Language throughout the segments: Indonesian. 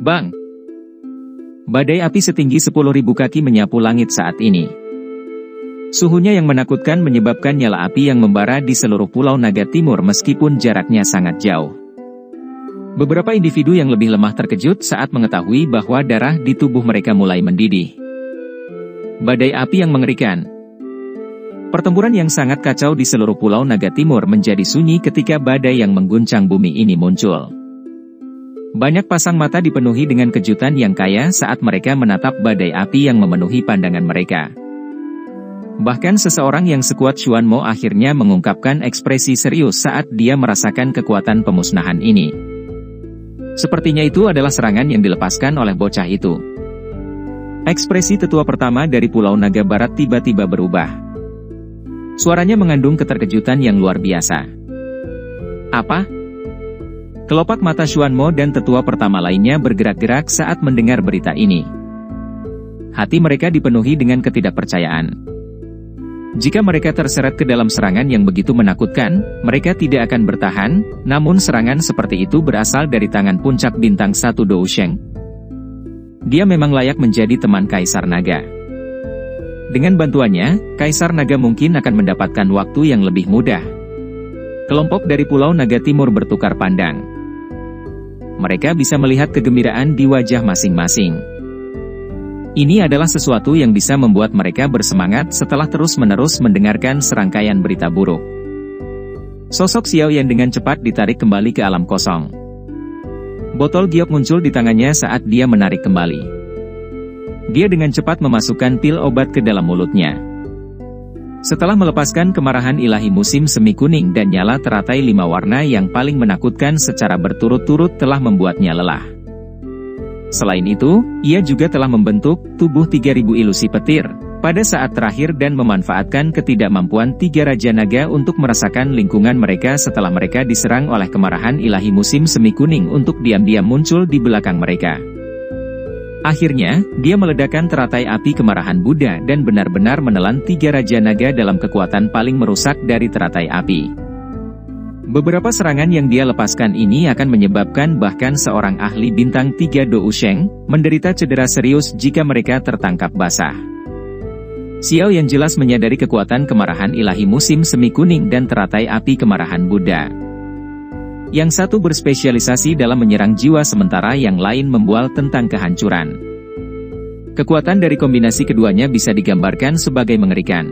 Bang! Badai api setinggi 10.000 kaki menyapu langit saat ini. Suhunya yang menakutkan menyebabkan nyala api yang membara di seluruh Pulau Naga Timur meskipun jaraknya sangat jauh. Beberapa individu yang lebih lemah terkejut saat mengetahui bahwa darah di tubuh mereka mulai mendidih. Badai api yang mengerikan. Pertempuran yang sangat kacau di seluruh Pulau Naga Timur menjadi sunyi ketika badai yang mengguncang bumi ini muncul. Banyak pasang mata dipenuhi dengan kejutan yang kaya saat mereka menatap badai api yang memenuhi pandangan mereka. Bahkan seseorang yang sekuat Xuan Mo akhirnya mengungkapkan ekspresi serius saat dia merasakan kekuatan pemusnahan ini. Sepertinya itu adalah serangan yang dilepaskan oleh bocah itu. Ekspresi tetua pertama dari Pulau Naga Barat tiba-tiba berubah. Suaranya mengandung keterkejutan yang luar biasa. Apa? Kelopak mata Xuan Mo dan tetua pertama lainnya bergerak-gerak saat mendengar berita ini. Hati mereka dipenuhi dengan ketidakpercayaan. Jika mereka terseret ke dalam serangan yang begitu menakutkan, mereka tidak akan bertahan, namun serangan seperti itu berasal dari tangan puncak bintang 1 Dou Sheng. Dia memang layak menjadi teman Kaisar Naga. Dengan bantuannya, Kaisar Naga mungkin akan mendapatkan waktu yang lebih mudah. Kelompok dari Pulau Naga Timur bertukar pandang. Mereka bisa melihat kegembiraan di wajah masing-masing. Ini adalah sesuatu yang bisa membuat mereka bersemangat setelah terus-menerus mendengarkan serangkaian berita buruk. Sosok Xiao Yan dengan cepat ditarik kembali ke alam kosong. Botol giok muncul di tangannya saat dia menarik kembali. Dia dengan cepat memasukkan pil obat ke dalam mulutnya. Setelah melepaskan kemarahan ilahi musim semi kuning dan nyala teratai 5 warna yang paling menakutkan secara berturut-turut telah membuatnya lelah. Selain itu, ia juga telah membentuk tubuh 3000 ilusi petir pada saat terakhir dan memanfaatkan ketidakmampuan 3 Raja Naga untuk merasakan lingkungan mereka setelah mereka diserang oleh kemarahan ilahi musim semi kuning untuk diam-diam muncul di belakang mereka. Akhirnya, dia meledakkan teratai api kemarahan Buddha dan benar-benar menelan 3 Raja Naga dalam kekuatan paling merusak dari teratai api. Beberapa serangan yang dia lepaskan ini akan menyebabkan bahkan seorang ahli bintang 3 Dou Sheng menderita cedera serius jika mereka tertangkap basah. Xiao yang jelas menyadari kekuatan kemarahan ilahi musim semi kuning dan teratai api kemarahan Buddha. Yang satu berspesialisasi dalam menyerang jiwa sementara yang lain membual tentang kehancuran. Kekuatan dari kombinasi keduanya bisa digambarkan sebagai mengerikan.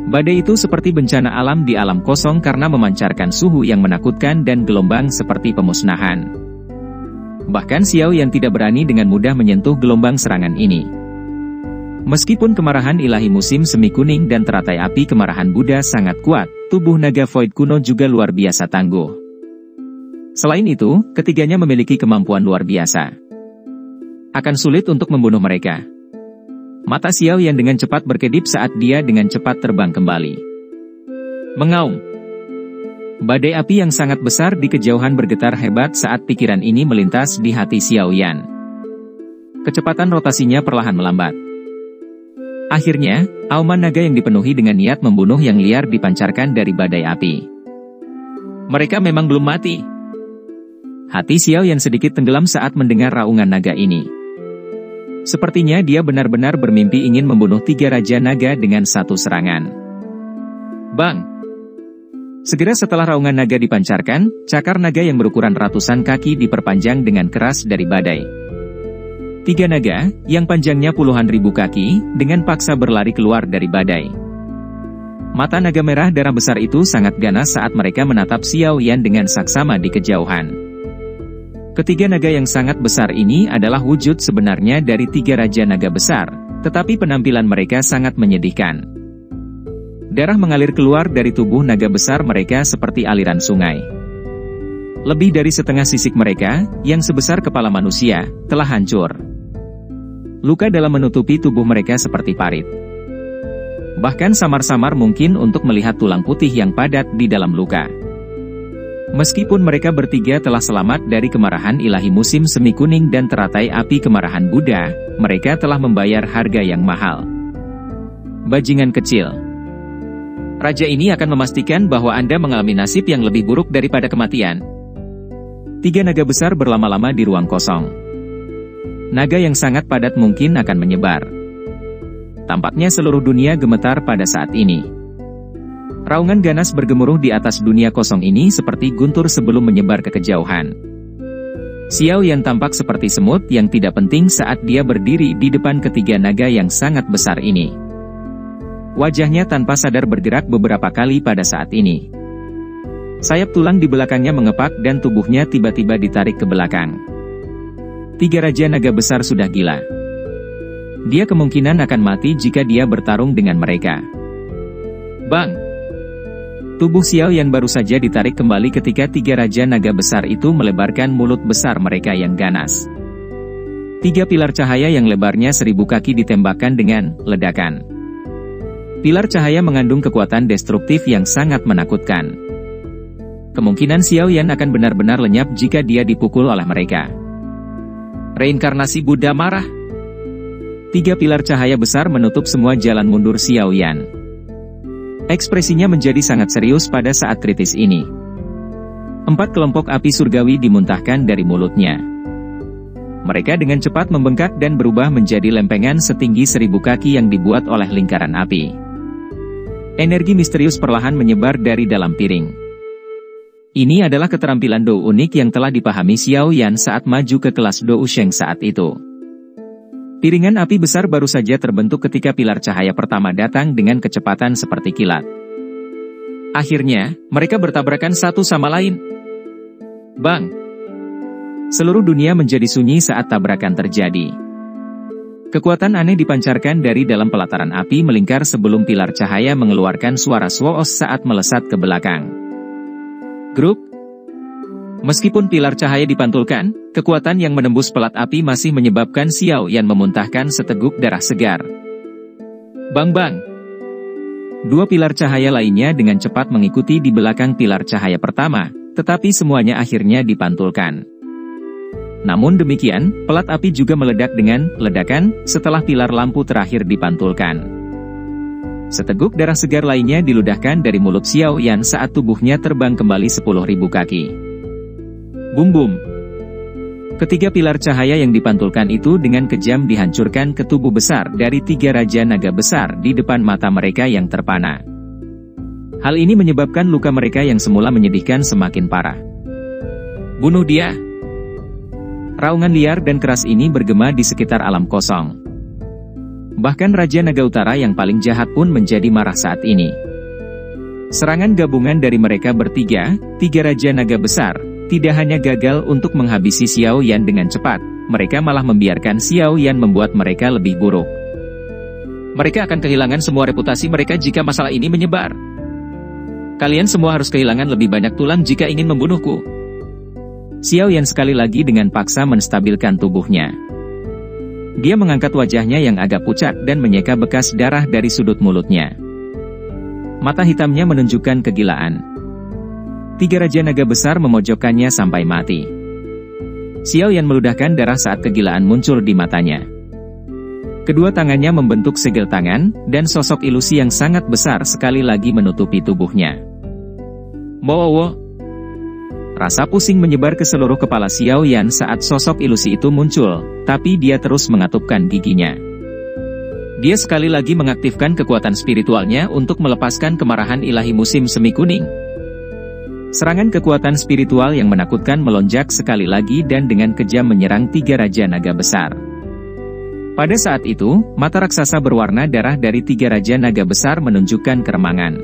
Badai itu seperti bencana alam di alam kosong karena memancarkan suhu yang menakutkan dan gelombang seperti pemusnahan. Bahkan Xiao yang tidak berani dengan mudah menyentuh gelombang serangan ini. Meskipun kemarahan ilahi musim semi kuning dan teratai api kemarahan Buddha sangat kuat, tubuh naga void kuno juga luar biasa tangguh. Selain itu, ketiganya memiliki kemampuan luar biasa. Akan sulit untuk membunuh mereka. Mata Xiao yang dengan cepat berkedip saat dia dengan cepat terbang kembali. Mengaum. Badai api yang sangat besar di kejauhan bergetar hebat saat pikiran ini melintas di hati Xiao Yan. Kecepatan rotasinya perlahan melambat. Akhirnya, auman naga yang dipenuhi dengan niat membunuh yang liar dipancarkan dari badai api. Mereka memang belum mati. Hati Xiao Yan sedikit tenggelam saat mendengar raungan naga ini. Sepertinya dia benar-benar bermimpi ingin membunuh 3 Raja Naga dengan satu serangan. Bang! Segera setelah raungan naga dipancarkan, cakar naga yang berukuran ratusan kaki diperpanjang dengan keras dari badai. 3 naga, yang panjangnya puluhan ribu kaki, dengan paksa berlari keluar dari badai. Mata naga merah darah besar itu sangat ganas saat mereka menatap Xiao Yan dengan saksama di kejauhan. Ketiga naga yang sangat besar ini adalah wujud sebenarnya dari 3 Raja Naga besar, tetapi penampilan mereka sangat menyedihkan. Darah mengalir keluar dari tubuh naga besar mereka seperti aliran sungai. Lebih dari setengah sisik mereka, yang sebesar kepala manusia, telah hancur. Luka dalam menutupi tubuh mereka seperti parit. Bahkan samar-samar mungkin untuk melihat tulang putih yang padat di dalam luka. Meskipun mereka bertiga telah selamat dari kemarahan ilahi musim semi kuning dan teratai api kemarahan Buddha, mereka telah membayar harga yang mahal. Bajingan kecil. Raja ini akan memastikan bahwa Anda mengalami nasib yang lebih buruk daripada kematian. 3 naga besar berlama-lama di ruang kosong. Naga yang sangat padat mungkin akan menyebar. Tampaknya seluruh dunia gemetar pada saat ini. Raungan ganas bergemuruh di atas dunia kosong ini seperti guntur sebelum menyebar ke kejauhan. Xiao Yan tampak seperti semut yang tidak penting saat dia berdiri di depan ketiga naga yang sangat besar ini. Wajahnya tanpa sadar bergerak beberapa kali pada saat ini. Sayap tulang di belakangnya mengepak dan tubuhnya tiba-tiba ditarik ke belakang. Tiga raja naga besar sudah gila. Dia kemungkinan akan mati jika dia bertarung dengan mereka. Bang! Tubuh Xiao Yan baru saja ditarik kembali ketika tiga raja naga besar itu melebarkan mulut besar mereka yang ganas. Tiga pilar cahaya yang lebarnya 1000 kaki ditembakkan dengan ledakan. Pilar cahaya mengandung kekuatan destruktif yang sangat menakutkan. Kemungkinan Xiao Yan akan benar-benar lenyap jika dia dipukul oleh mereka. Reinkarnasi Buddha marah. Tiga pilar cahaya besar menutup semua jalan mundur Xiao Yan. Ekspresinya menjadi sangat serius pada saat kritis ini. 4 kelompok api surgawi dimuntahkan dari mulutnya. Mereka dengan cepat membengkak dan berubah menjadi lempengan setinggi 1000 kaki yang dibuat oleh lingkaran api. Energi misterius perlahan menyebar dari dalam piring. Ini adalah keterampilan Dou unik yang telah dipahami Xiao Yan saat maju ke kelas Dou Sheng saat itu. Piringan api besar baru saja terbentuk ketika pilar cahaya pertama datang dengan kecepatan seperti kilat. Akhirnya, mereka bertabrakan satu sama lain. Bang! Seluruh dunia menjadi sunyi saat tabrakan terjadi. Kekuatan aneh dipancarkan dari dalam pelataran api melingkar sebelum pilar cahaya mengeluarkan suara swoos saat melesat ke belakang. Grup. Meskipun pilar cahaya dipantulkan, kekuatan yang menembus pelat api masih menyebabkan Xiao Yan memuntahkan seteguk darah segar. Bang-bang! Dua pilar cahaya lainnya dengan cepat mengikuti di belakang pilar cahaya pertama, tetapi semuanya akhirnya dipantulkan. Namun demikian, pelat api juga meledak dengan ledakan setelah pilar lampu terakhir dipantulkan. Seteguk darah segar lainnya diludahkan dari mulut Xiao Yan saat tubuhnya terbang kembali 10.000 kaki. Bum-bum. Ketiga pilar cahaya yang dipantulkan itu dengan kejam dihancurkan ke tubuh besar dari tiga raja naga besar di depan mata mereka yang terpana. Hal ini menyebabkan luka mereka yang semula menyedihkan semakin parah. Bunuh dia! Raungan liar dan keras ini bergema di sekitar alam kosong. Bahkan Raja Naga Utara yang paling jahat pun menjadi marah saat ini. Serangan gabungan dari mereka bertiga, tiga Raja Naga besar, tidak hanya gagal untuk menghabisi Xiao Yan dengan cepat, mereka malah membiarkan Xiao Yan membuat mereka lebih buruk. Mereka akan kehilangan semua reputasi mereka jika masalah ini menyebar. Kalian semua harus kehilangan lebih banyak tulang jika ingin membunuhku. Xiao Yan sekali lagi dengan paksa menstabilkan tubuhnya. Dia mengangkat wajahnya yang agak pucat dan menyeka bekas darah dari sudut mulutnya. Mata hitamnya menunjukkan kegilaan. Tiga Raja Naga besar memojokkannya sampai mati. Xiao Yan meludahkan darah saat kegilaan muncul di matanya. Kedua tangannya membentuk segel tangan, dan sosok ilusi yang sangat besar sekali lagi menutupi tubuhnya. Mowo! Rasa pusing menyebar ke seluruh kepala Xiao Yan saat sosok ilusi itu muncul, tapi dia terus mengatupkan giginya. Dia sekali lagi mengaktifkan kekuatan spiritualnya untuk melepaskan kemarahan ilahi musim semi kuning. Serangan kekuatan spiritual yang menakutkan melonjak sekali lagi dan dengan kejam menyerang tiga Raja Naga besar. Pada saat itu, mata raksasa berwarna darah dari tiga Raja Naga besar menunjukkan keremangan.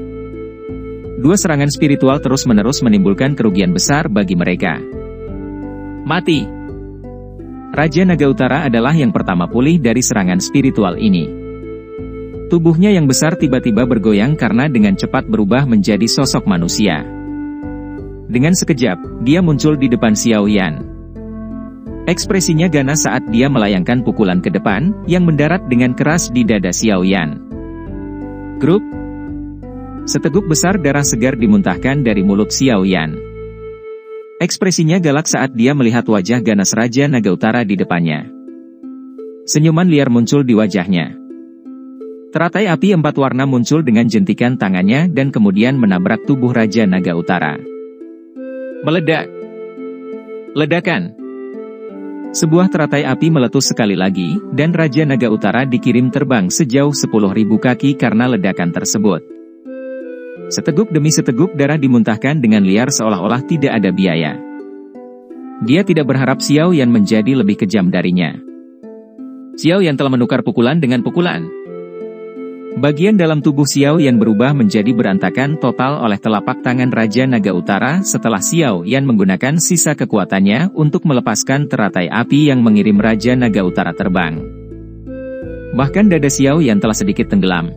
Dua serangan spiritual terus-menerus menimbulkan kerugian besar bagi mereka. Mati! Raja Naga Utara adalah yang pertama pulih dari serangan spiritual ini. Tubuhnya yang besar tiba-tiba bergoyang karena dengan cepat berubah menjadi sosok manusia. Dengan sekejap, dia muncul di depan Xiao Yan. Ekspresinya ganas saat dia melayangkan pukulan ke depan, yang mendarat dengan keras di dada Xiao Yan. Grup! Seteguk besar darah segar dimuntahkan dari mulut Xiao Yan. Ekspresinya galak saat dia melihat wajah ganas Raja Naga Utara di depannya. Senyuman liar muncul di wajahnya. Teratai api 4 warna muncul dengan jentikan tangannya dan kemudian menabrak tubuh Raja Naga Utara. Meledak! Ledakan! Sebuah teratai api meletus sekali lagi, dan Raja Naga Utara dikirim terbang sejauh 10.000 kaki karena ledakan tersebut. Seteguk demi seteguk darah dimuntahkan dengan liar seolah-olah tidak ada biaya. Dia tidak berharap Xiao Yan menjadi lebih kejam darinya. Xiao Yan telah menukar pukulan dengan pukulan. Bagian dalam tubuh Xiao Yan berubah menjadi berantakan total oleh telapak tangan Raja Naga Utara setelah Xiao Yan menggunakan sisa kekuatannya untuk melepaskan teratai api yang mengirim Raja Naga Utara terbang. Bahkan dada Xiao Yan telah sedikit tenggelam.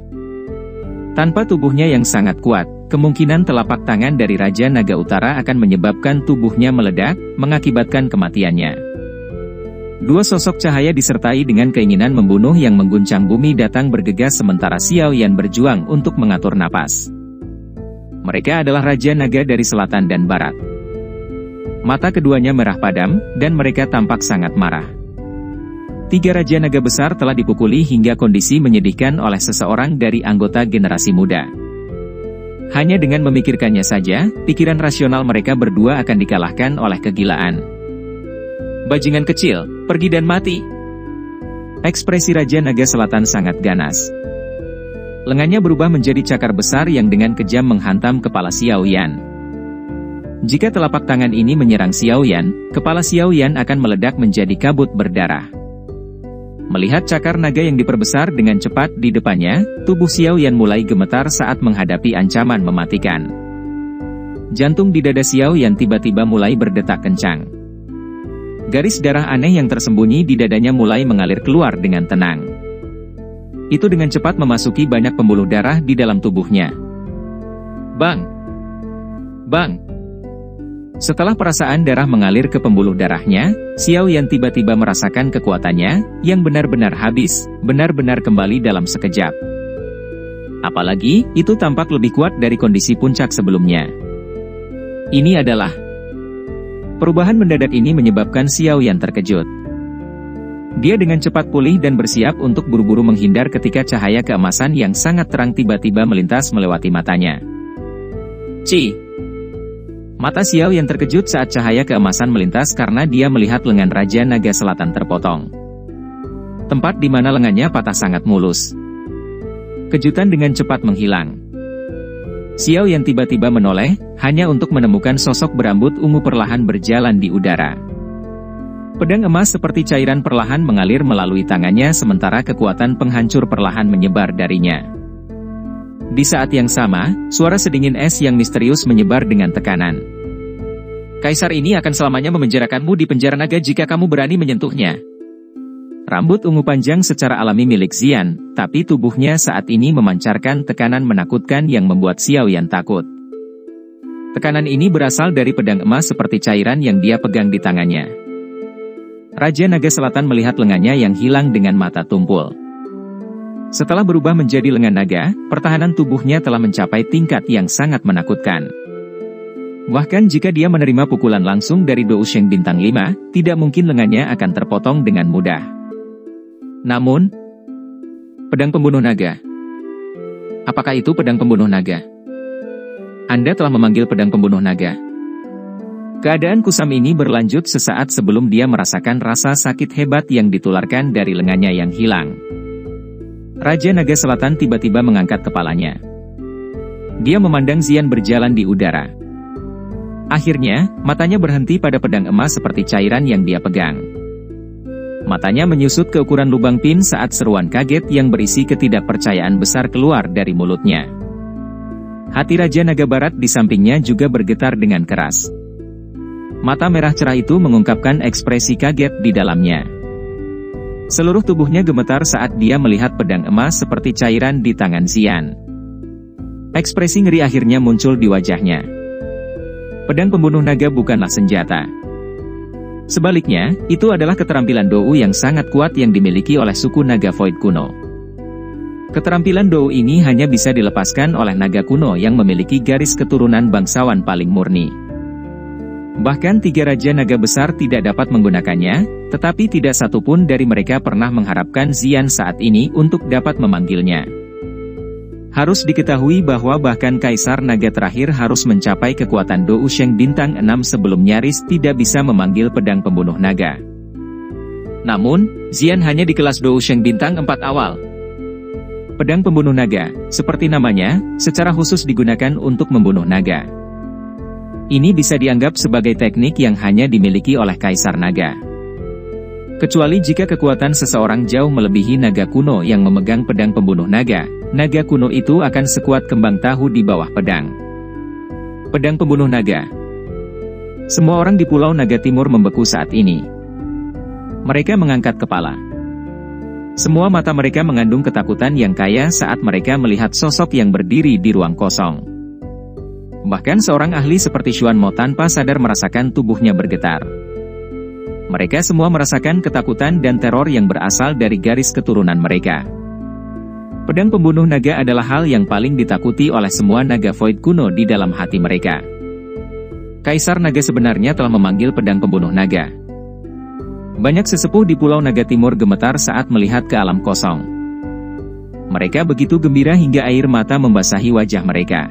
Tanpa tubuhnya yang sangat kuat, kemungkinan telapak tangan dari Raja Naga Utara akan menyebabkan tubuhnya meledak, mengakibatkan kematiannya. Dua sosok cahaya disertai dengan keinginan membunuh yang mengguncang bumi datang bergegas sementara Xiao Yan berjuang untuk mengatur napas. Mereka adalah Raja Naga dari selatan dan barat. Mata keduanya merah padam, dan mereka tampak sangat marah. 3 Raja Naga besar telah dipukuli hingga kondisi menyedihkan oleh seseorang dari anggota generasi muda. Hanya dengan memikirkannya saja, pikiran rasional mereka berdua akan dikalahkan oleh kegilaan. Bajingan kecil, pergi dan mati. Ekspresi Raja Naga Selatan sangat ganas. Lengannya berubah menjadi cakar besar yang dengan kejam menghantam kepala Xiao Yan. Jika telapak tangan ini menyerang Xiao Yan, kepala Xiao Yan akan meledak menjadi kabut berdarah. Melihat cakar naga yang diperbesar dengan cepat di depannya, tubuh Xiao Yan mulai gemetar saat menghadapi ancaman mematikan. Jantung di dada Xiao Yan tiba-tiba mulai berdetak kencang. Garis darah aneh yang tersembunyi di dadanya mulai mengalir keluar dengan tenang. Itu dengan cepat memasuki banyak pembuluh darah di dalam tubuhnya. Bang! Bang! Setelah perasaan darah mengalir ke pembuluh darahnya, Xiao Yan tiba-tiba merasakan kekuatannya, yang benar-benar habis, benar-benar kembali dalam sekejap. Apalagi, itu tampak lebih kuat dari kondisi puncak sebelumnya. Ini adalah... Perubahan mendadak ini menyebabkan Xiao Yan terkejut. Dia dengan cepat pulih dan bersiap untuk buru-buru menghindar ketika cahaya keemasan yang sangat terang tiba-tiba melintas melewati matanya. Ci! Mata Xiao Yan terkejut saat cahaya keemasan melintas karena dia melihat lengan Raja Naga Selatan terpotong. Tempat di mana lengannya patah sangat mulus. Kejutan dengan cepat menghilang. Xiao Yan tiba-tiba menoleh, hanya untuk menemukan sosok berambut ungu perlahan berjalan di udara. Pedang emas seperti cairan perlahan mengalir melalui tangannya sementara kekuatan penghancur perlahan menyebar darinya. Di saat yang sama, suara sedingin es yang misterius menyebar dengan tekanan. Kaisar ini akan selamanya memenjarakanmu di penjara naga jika kamu berani menyentuhnya. Rambut ungu panjang secara alami milik Xian, tapi tubuhnya saat ini memancarkan tekanan menakutkan yang membuat Xiao Yan takut. Tekanan ini berasal dari pedang emas seperti cairan yang dia pegang di tangannya. Raja Naga Selatan melihat lengannya yang hilang dengan mata tumpul. Setelah berubah menjadi lengan naga, pertahanan tubuhnya telah mencapai tingkat yang sangat menakutkan. Bahkan jika dia menerima pukulan langsung dari Dou Sheng bintang 5, tidak mungkin lengannya akan terpotong dengan mudah. Namun, pedang pembunuh naga. Apakah itu pedang pembunuh naga? Anda telah memanggil pedang pembunuh naga. Keadaan kusam ini berlanjut sesaat sebelum dia merasakan rasa sakit hebat yang ditularkan dari lengannya yang hilang. Raja Naga Selatan tiba-tiba mengangkat kepalanya. Dia memandang Xian berjalan di udara. Akhirnya, matanya berhenti pada pedang emas seperti cairan yang dia pegang. Matanya menyusut ke ukuran lubang pin saat seruan kaget yang berisi ketidakpercayaan besar keluar dari mulutnya. Hati Raja Naga Barat di sampingnya juga bergetar dengan keras. Mata merah cerah itu mengungkapkan ekspresi kaget di dalamnya. Seluruh tubuhnya gemetar saat dia melihat pedang emas seperti cairan di tangan Xian. Ekspresi ngeri akhirnya muncul di wajahnya. Pedang pembunuh naga bukanlah senjata. Sebaliknya, itu adalah keterampilan Dou yang sangat kuat yang dimiliki oleh suku naga Void kuno. Keterampilan Dou ini hanya bisa dilepaskan oleh naga kuno yang memiliki garis keturunan bangsawan paling murni. Bahkan 3 raja naga besar tidak dapat menggunakannya, tetapi tidak satupun dari mereka pernah mengharapkan Xian saat ini untuk dapat memanggilnya. Harus diketahui bahwa bahkan Kaisar Naga terakhir harus mencapai kekuatan Dou Sheng bintang 6 sebelum nyaris tidak bisa memanggil pedang pembunuh naga. Namun, Xian hanya di kelas Dousheng bintang 4 awal. Pedang pembunuh naga, seperti namanya, secara khusus digunakan untuk membunuh naga. Ini bisa dianggap sebagai teknik yang hanya dimiliki oleh Kaisar Naga. Kecuali jika kekuatan seseorang jauh melebihi naga kuno yang memegang pedang pembunuh naga, naga kuno itu akan sekuat kembang tahu di bawah pedang. Pedang pembunuh naga. Semua orang di Pulau Naga Timur membeku saat ini. Mereka mengangkat kepala. Semua mata mereka mengandung ketakutan yang kaya saat mereka melihat sosok yang berdiri di ruang kosong. Bahkan seorang ahli seperti Xuan Mo tanpa sadar merasakan tubuhnya bergetar. Mereka semua merasakan ketakutan dan teror yang berasal dari garis keturunan mereka. Pedang pembunuh naga adalah hal yang paling ditakuti oleh semua naga void kuno di dalam hati mereka. Kaisar Naga sebenarnya telah memanggil pedang pembunuh naga. Banyak sesepuh di Pulau Naga Timur gemetar saat melihat ke alam kosong. Mereka begitu gembira hingga air mata membasahi wajah mereka.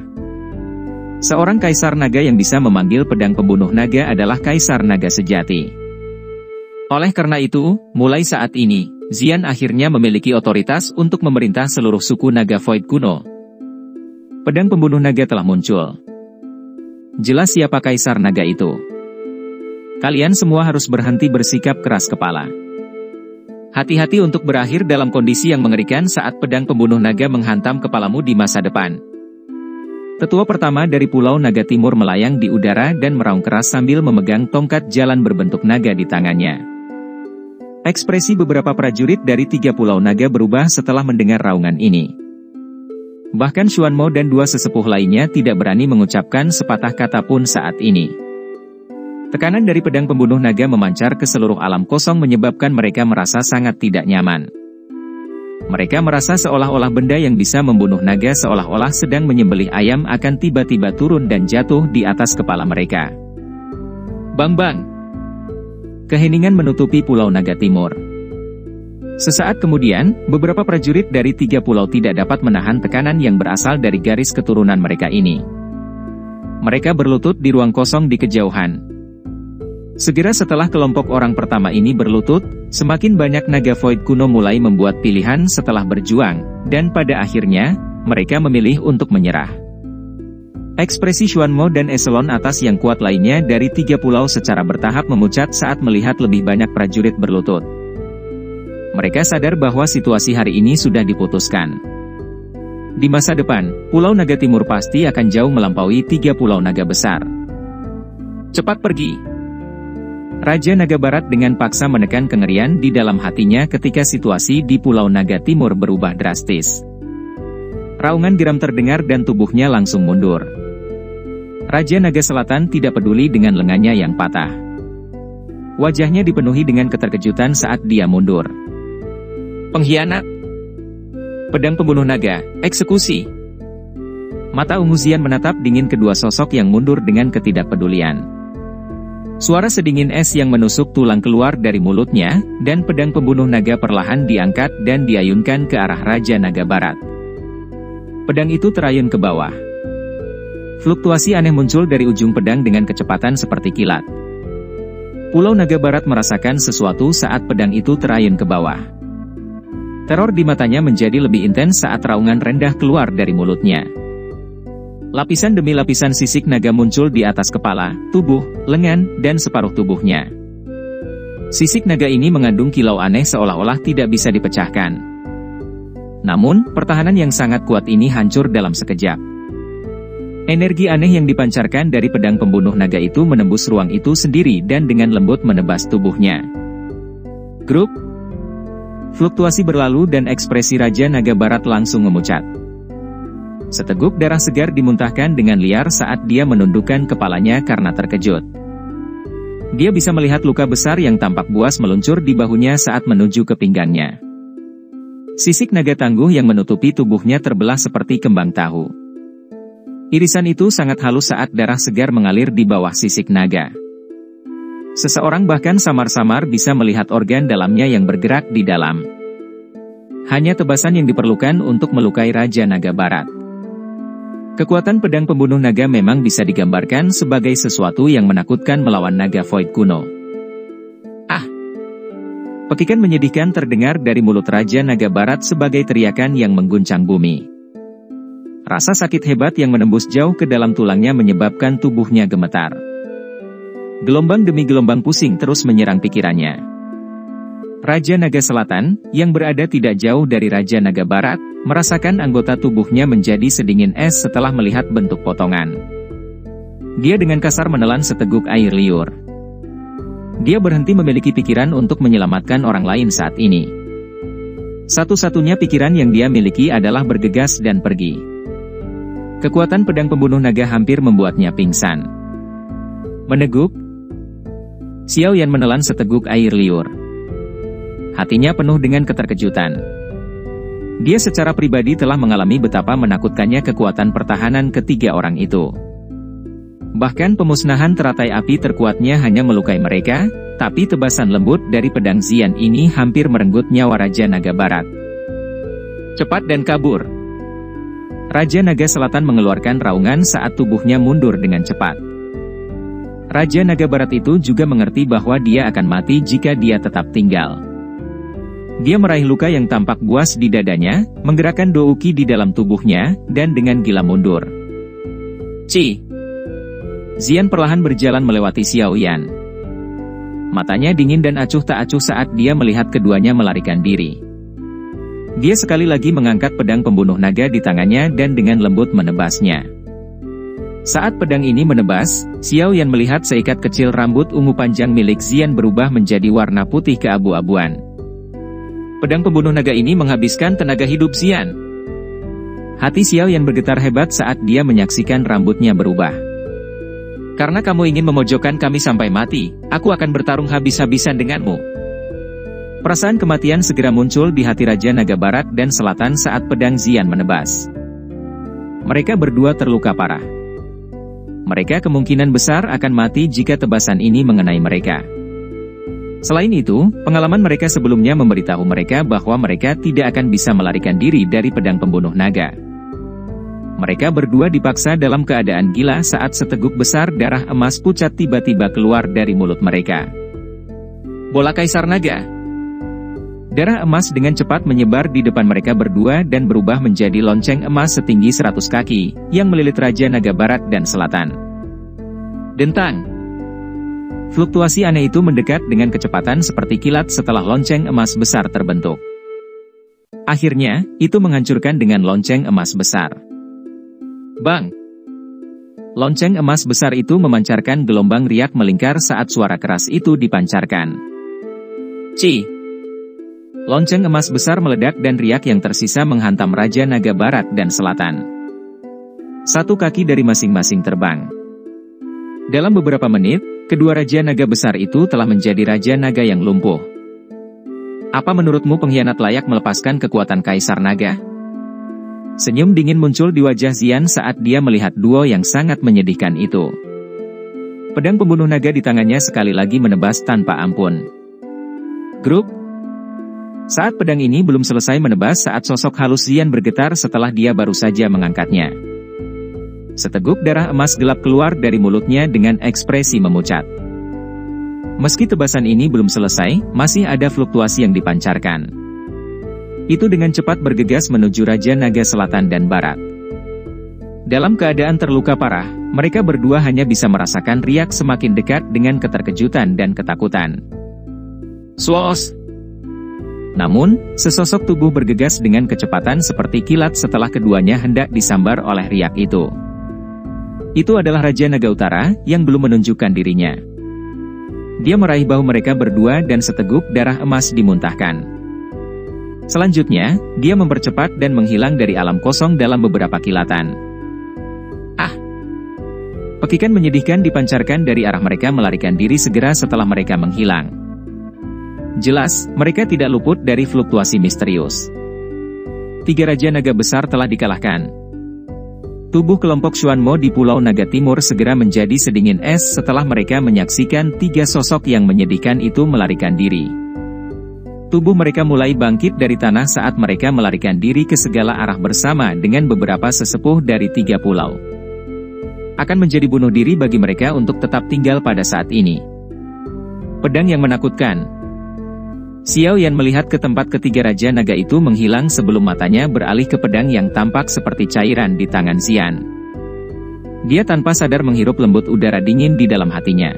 Seorang Kaisar Naga yang bisa memanggil pedang pembunuh naga adalah Kaisar Naga sejati. Oleh karena itu, mulai saat ini, Xian akhirnya memiliki otoritas untuk memerintah seluruh suku naga void kuno. Pedang pembunuh naga telah muncul. Jelas siapa Kaisar Naga itu. Kalian semua harus berhenti bersikap keras kepala. Hati-hati untuk berakhir dalam kondisi yang mengerikan saat pedang pembunuh naga menghantam kepalamu di masa depan. Tetua pertama dari Pulau Naga Timur melayang di udara dan meraung keras sambil memegang tongkat jalan berbentuk naga di tangannya. Ekspresi beberapa prajurit dari 3 Pulau Naga berubah setelah mendengar raungan ini. Bahkan Xuan Mo dan 2 sesepuh lainnya tidak berani mengucapkan sepatah kata pun saat ini. Tekanan dari pedang pembunuh naga memancar ke seluruh alam kosong menyebabkan mereka merasa sangat tidak nyaman. Mereka merasa seolah-olah benda yang bisa membunuh naga seolah-olah sedang menyembelih ayam akan tiba-tiba turun dan jatuh di atas kepala mereka. Bang! Keheningan menutupi Pulau Naga Timur. Sesaat kemudian, beberapa prajurit dari 3 pulau tidak dapat menahan tekanan yang berasal dari garis keturunan mereka ini. Mereka berlutut di ruang kosong di kejauhan. Segera setelah kelompok orang pertama ini berlutut, semakin banyak naga void kuno mulai membuat pilihan setelah berjuang, dan pada akhirnya, mereka memilih untuk menyerah. Ekspresi Xuan Mo dan eselon atas yang kuat lainnya dari 3 pulau secara bertahap memucat saat melihat lebih banyak prajurit berlutut. Mereka sadar bahwa situasi hari ini sudah diputuskan. Di masa depan, Pulau Naga Timur pasti akan jauh melampaui 3 pulau naga besar. Cepat pergi! Raja Naga Barat dengan paksa menekan kengerian di dalam hatinya ketika situasi di Pulau Naga Timur berubah drastis. Raungan geram terdengar dan tubuhnya langsung mundur. Raja Naga Selatan tidak peduli dengan lengannya yang patah. Wajahnya dipenuhi dengan keterkejutan saat dia mundur. Pengkhianat! Pedang pembunuh naga, eksekusi! Mata ungu Xian menatap dingin kedua sosok yang mundur dengan ketidakpedulian. Suara sedingin es yang menusuk tulang keluar dari mulutnya, dan pedang pembunuh naga perlahan diangkat dan diayunkan ke arah Raja Naga Barat. Pedang itu terayun ke bawah. Fluktuasi aneh muncul dari ujung pedang dengan kecepatan seperti kilat. Pulau Naga Barat merasakan sesuatu saat pedang itu terayun ke bawah. Teror di matanya menjadi lebih intens saat raungan rendah keluar dari mulutnya. Lapisan demi lapisan sisik naga muncul di atas kepala, tubuh, lengan, dan separuh tubuhnya. Sisik naga ini mengandung kilau aneh seolah-olah tidak bisa dipecahkan. Namun, pertahanan yang sangat kuat ini hancur dalam sekejap. Energi aneh yang dipancarkan dari pedang pembunuh naga itu menembus ruang itu sendiri dan dengan lembut menebas tubuhnya. Grup. Fluktuasi berlalu dan ekspresi Raja Naga Barat langsung memucat. Seteguk darah segar dimuntahkan dengan liar saat dia menundukkan kepalanya karena terkejut. Dia bisa melihat luka besar yang tampak buas meluncur di bahunya saat menuju ke pinggangnya. Sisik naga tangguh yang menutupi tubuhnya terbelah seperti kembang tahu. Irisan itu sangat halus saat darah segar mengalir di bawah sisik naga. Seseorang bahkan samar-samar bisa melihat organ dalamnya yang bergerak di dalam. Hanya tebasan yang diperlukan untuk melukai Raja Naga Barat. Kekuatan pedang pembunuh naga memang bisa digambarkan sebagai sesuatu yang menakutkan melawan naga void kuno. Ah! Pekikan menyedihkan terdengar dari mulut Raja Naga Barat sebagai teriakan yang mengguncang bumi. Rasa sakit hebat yang menembus jauh ke dalam tulangnya menyebabkan tubuhnya gemetar. Gelombang demi gelombang pusing terus menyerang pikirannya. Raja Naga Selatan, yang berada tidak jauh dari Raja Naga Barat, merasakan anggota tubuhnya menjadi sedingin es setelah melihat bentuk potongan. Dia dengan kasar menelan seteguk air liur. Dia berhenti memiliki pikiran untuk menyelamatkan orang lain saat ini. Satu-satunya pikiran yang dia miliki adalah bergegas dan pergi. Kekuatan pedang pembunuh naga hampir membuatnya pingsan. Meneguk, Xiao Yan menelan seteguk air liur. Hatinya penuh dengan keterkejutan. Dia secara pribadi telah mengalami betapa menakutkannya kekuatan pertahanan ketiga orang itu. Bahkan pemusnahan teratai api terkuatnya hanya melukai mereka, tapi tebasan lembut dari pedang Xian ini hampir merenggut nyawa Raja Naga Barat. Cepat dan kabur. Raja Naga Selatan mengeluarkan raungan saat tubuhnya mundur dengan cepat. Raja Naga Barat itu juga mengerti bahwa dia akan mati jika dia tetap tinggal. Dia meraih luka yang tampak buas di dadanya, menggerakkan Douki di dalam tubuhnya, dan dengan gila mundur. Ci! Xian perlahan berjalan melewati Xiao Yan. Matanya dingin dan acuh tak acuh saat dia melihat keduanya melarikan diri. Dia sekali lagi mengangkat pedang pembunuh naga di tangannya dan dengan lembut menebasnya. Saat pedang ini menebas, Xiao Yan melihat seikat kecil rambut ungu panjang milik Xian berubah menjadi warna putih keabu-abuan. Pedang pembunuh naga ini menghabiskan tenaga hidup Xian. Hati Xiao Yan bergetar hebat saat dia menyaksikan rambutnya berubah. Karena kamu ingin memojokkan kami sampai mati, aku akan bertarung habis-habisan denganmu. Perasaan kematian segera muncul di hati Raja Naga Barat dan Selatan saat pedang Xian menebas. Mereka berdua terluka parah. Mereka kemungkinan besar akan mati jika tebasan ini mengenai mereka. Selain itu, pengalaman mereka sebelumnya memberitahu mereka bahwa mereka tidak akan bisa melarikan diri dari pedang pembunuh naga. Mereka berdua dipaksa dalam keadaan gila saat seteguk besar darah emas pucat tiba-tiba keluar dari mulut mereka. Bola Kaisar Naga. Darah emas dengan cepat menyebar di depan mereka berdua dan berubah menjadi lonceng emas setinggi 100 kaki, yang melilit Raja Naga Barat dan Selatan. Dentang. Fluktuasi aneh itu mendekat dengan kecepatan seperti kilat setelah lonceng emas besar terbentuk. Akhirnya, itu menghancurkan dengan lonceng emas besar. Bang! Lonceng emas besar itu memancarkan gelombang riak melingkar saat suara keras itu dipancarkan. Ci! Lonceng emas besar meledak dan riak yang tersisa menghantam Raja Naga Barat dan Selatan. Satu kaki dari masing-masing terbang. Dalam beberapa menit, kedua Raja Naga besar itu telah menjadi Raja Naga yang lumpuh. Apa menurutmu pengkhianat layak melepaskan kekuatan Kaisar Naga? Senyum dingin muncul di wajah Xian saat dia melihat duo yang sangat menyedihkan itu. Pedang pembunuh naga di tangannya sekali lagi menebas tanpa ampun. Grup. Saat pedang ini belum selesai menebas saat sosok halus Xian bergetar setelah dia baru saja mengangkatnya. Seteguk darah emas gelap keluar dari mulutnya dengan ekspresi memucat. Meski tebasan ini belum selesai, masih ada fluktuasi yang dipancarkan. Itu dengan cepat bergegas menuju Raja Naga Selatan dan Barat. Dalam keadaan terluka parah, mereka berdua hanya bisa merasakan riak semakin dekat dengan keterkejutan dan ketakutan. Swos! Namun, sesosok tubuh bergegas dengan kecepatan seperti kilat setelah keduanya hendak disambar oleh riak itu. Itu adalah Raja Naga Utara, yang belum menunjukkan dirinya. Dia meraih bahu mereka berdua dan seteguk darah emas dimuntahkan. Selanjutnya, dia mempercepat dan menghilang dari alam kosong dalam beberapa kilatan. Ah! Pekikan menyedihkan dipancarkan dari arah mereka melarikan diri segera setelah mereka menghilang. Jelas, mereka tidak luput dari fluktuasi misterius. 3 Raja Naga besar telah dikalahkan. Tubuh kelompok Xuanmo di Pulau Naga Timur segera menjadi sedingin es setelah mereka menyaksikan 3 sosok yang menyedihkan itu melarikan diri. Tubuh mereka mulai bangkit dari tanah saat mereka melarikan diri ke segala arah bersama dengan beberapa sesepuh dari 3 pulau. Akan menjadi bunuh diri bagi mereka untuk tetap tinggal pada saat ini. Pedang yang menakutkan. Xiao Yan melihat ke tempat ketiga Raja Naga itu menghilang sebelum matanya beralih ke pedang yang tampak seperti cairan di tangan Xian. Dia tanpa sadar menghirup lembut udara dingin di dalam hatinya.